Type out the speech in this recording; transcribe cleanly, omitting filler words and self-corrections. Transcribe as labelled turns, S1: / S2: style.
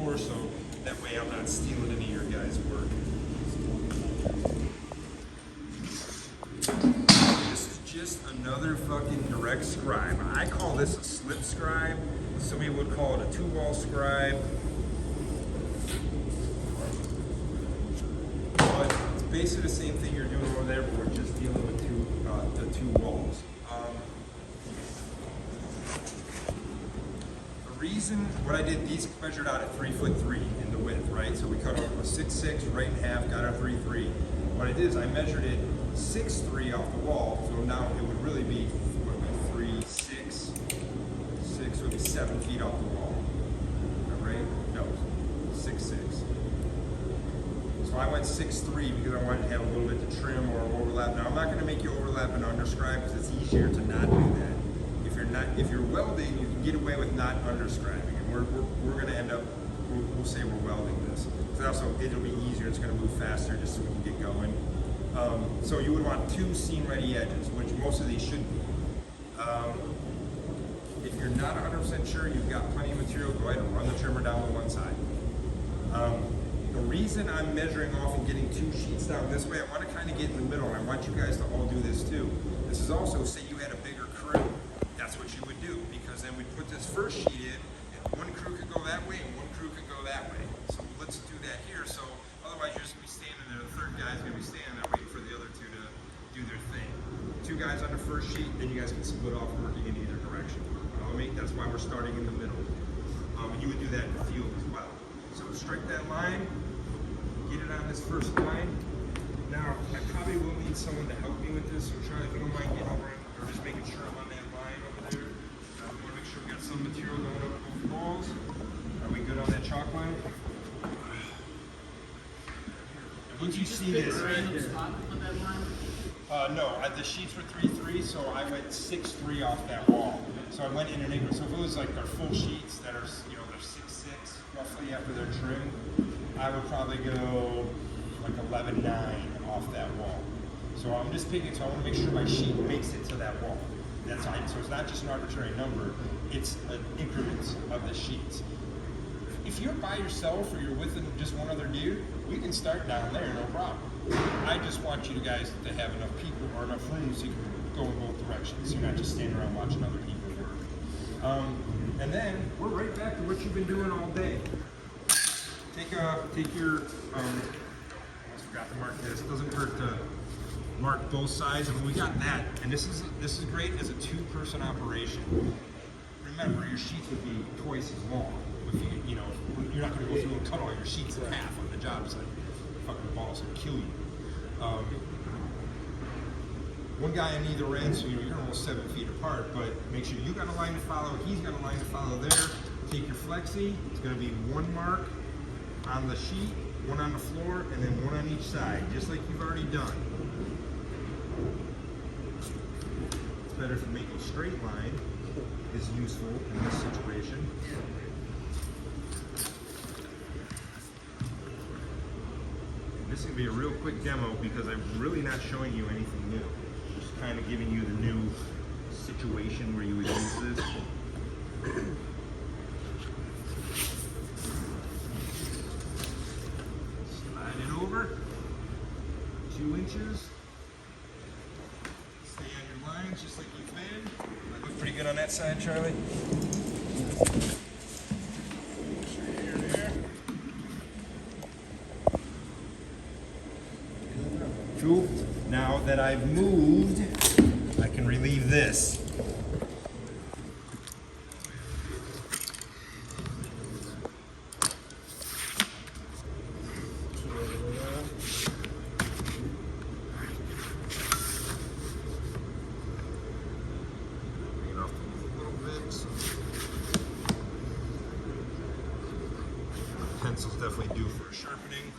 S1: before, so that way I'm not stealing any of your guys' work. This is just another fucking direct scribe. I call this a slip scribe. Somebody would call it a two-wall scribe. But it's basically the same thing you're doing over there, but we're just dealing with the two walls. The reason, what I did, these measured out at 3'3" in the width, right? So we cut off a 6'6", right in half, got our 3'3". What I did is I measured it 6'3" off the wall, so now it would really be, what would be 3, 6, 6 would be 7 feet off the wall. Right? No, 6'6". So I went 6'3" because I wanted to have a little bit to trim or overlap. Now I'm not going to make you overlap and underscribe because it's easier to not do that. If you're welding, you can get away with not underscribing, and we're going to end up, we'll say we're welding this. So also it'll be easier, it's going to move faster just so we can get going. So you would want 2 seam ready edges, which most of these should be. If you're not 100% sure you've got plenty of material, go ahead and run the trimmer down on one side. The reason I'm measuring off and getting 2 sheets down this way, I want to kind of get in the middle, and I want you guys to all do this too. This is also, say you had a bigger crew, that's what you would do, because then we'd put this first sheet in, and one crew could go that way, and one crew could go that way. So let's do that here, so otherwise you're just going to be standing there, the third guy's going to be standing there waiting for the other 2 to do their thing. 2 guys on the first sheet, then you guys can split off working in either direction. That's why we're starting in the middle. And you would do that in the field as well. So strike that line, get it on this first line. Now, I probably will need someone to help me with this, so Charlie, if you don't mind getting over it, or just making sure I'm on that line over there. We want to make sure we got some material going up both walls. Are we good on that chalk line? And once you see this, no, the sheets were 3'3", so I went 6'3" off that wall. So I went in an increment. So if it was like our full sheets that are, they're 6'6" roughly after they're trimmed, I would probably go like 11'9" off that wall. So I'm just picking, so I want to make sure my sheet makes it to that wall. That's fine. So it's not just an arbitrary number, it's increments of the sheets. If you're by yourself or you're with just one other dude, we can start down there, no problem. I just want you guys to have enough people or enough room so you can go in both directions. So you're not just standing around watching other people work. And then we're right back to what you've been doing all day. Take your, I almost forgot to mark this. It doesn't hurt to mark both sides. I mean, we got that, and this is great as a 2-person operation. Remember, your sheets would be twice as long. If you're not going to go through and cut all your sheets in half on the job site. Fucking balls will kill you. One guy on either end, so you're almost 7 feet apart, but make sure you got a line to follow, he's got a line to follow there. Take your flexi, it's going to be 1 mark on the sheet, 1 on the floor, and then 1 on each side, just like you've already done. It's better if you make a straight line, is useful in this situation. This is going to be a real quick demo because I'm really not showing you anything new. Just kind of giving you the new situation where you would use this. Slide it over 2 inches. Stay on your lines just like you've been. I look pretty good on that side, Charlie. Cool. Now that I've moved, I can relieve this. Bring it off a little bit. Pencil's definitely due for a sharpening.